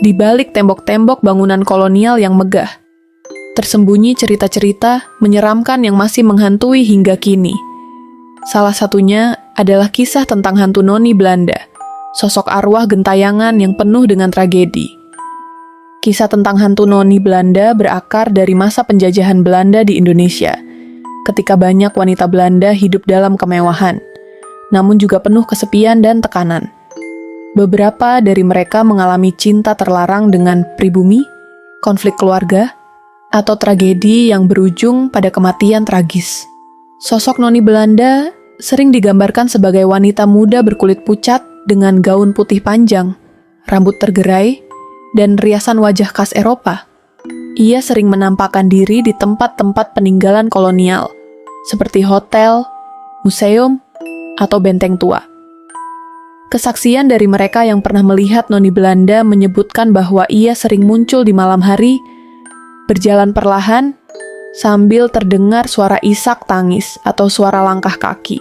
Di balik tembok-tembok bangunan kolonial yang megah, tersembunyi cerita-cerita menyeramkan yang masih menghantui hingga kini. Salah satunya adalah kisah tentang hantu noni Belanda, sosok arwah gentayangan yang penuh dengan tragedi. Kisah tentang hantu noni Belanda berakar dari masa penjajahan Belanda di Indonesia, ketika banyak wanita Belanda hidup dalam kemewahan, namun juga penuh kesepian dan tekanan. Beberapa dari mereka mengalami cinta terlarang dengan pribumi, konflik keluarga, atau tragedi yang berujung pada kematian tragis. Sosok noni Belanda sering digambarkan sebagai wanita muda berkulit pucat dengan gaun putih panjang, rambut tergerai, dan riasan wajah khas Eropa. Ia sering menampakkan diri di tempat-tempat peninggalan kolonial, seperti hotel, museum, atau benteng tua. Kesaksian dari mereka yang pernah melihat noni Belanda menyebutkan bahwa ia sering muncul di malam hari, berjalan perlahan, sambil terdengar suara isak tangis atau suara langkah kaki.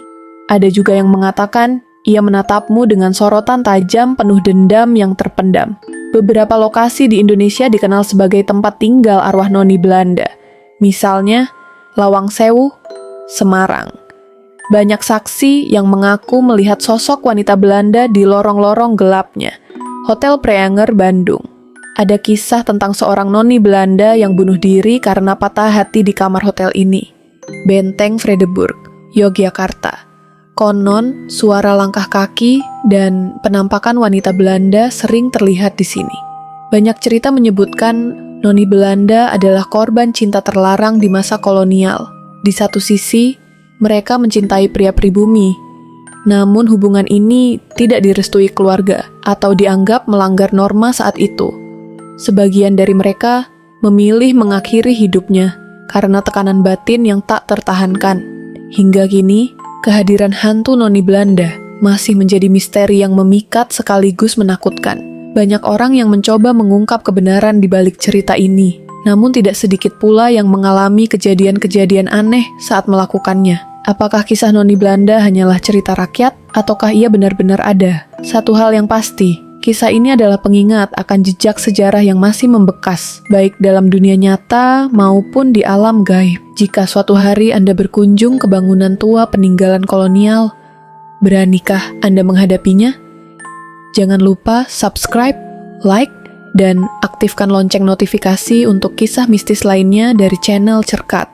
Ada juga yang mengatakan, ia menatapmu dengan sorotan tajam penuh dendam yang terpendam. Beberapa lokasi di Indonesia dikenal sebagai tempat tinggal arwah noni Belanda. Misalnya, Lawang Sewu, Semarang. Banyak saksi yang mengaku melihat sosok wanita Belanda di lorong-lorong gelapnya. Hotel Preanger, Bandung. Ada kisah tentang seorang noni Belanda yang bunuh diri karena patah hati di kamar hotel ini. Benteng Vredeburg, Yogyakarta. Konon, suara langkah kaki dan penampakan wanita Belanda sering terlihat di sini. Banyak cerita menyebutkan noni Belanda adalah korban cinta terlarang di masa kolonial. Di satu sisi, mereka mencintai pria pribumi, namun hubungan ini tidak direstui keluarga atau dianggap melanggar norma saat itu. Sebagian dari mereka memilih mengakhiri hidupnya karena tekanan batin yang tak tertahankan. Hingga kini, kehadiran hantu noni Belanda masih menjadi misteri yang memikat sekaligus menakutkan. Banyak orang yang mencoba mengungkap kebenaran di balik cerita ini, namun tidak sedikit pula yang mengalami kejadian-kejadian aneh saat melakukannya. Apakah kisah noni Belanda hanyalah cerita rakyat, ataukah ia benar-benar ada? Satu hal yang pasti, kisah ini adalah pengingat akan jejak sejarah yang masih membekas, baik dalam dunia nyata maupun di alam gaib. Jika suatu hari Anda berkunjung ke bangunan tua peninggalan kolonial, beranikah Anda menghadapinya? Jangan lupa subscribe, like, dan aktifkan lonceng notifikasi untuk kisah mistis lainnya dari channel Cerkat.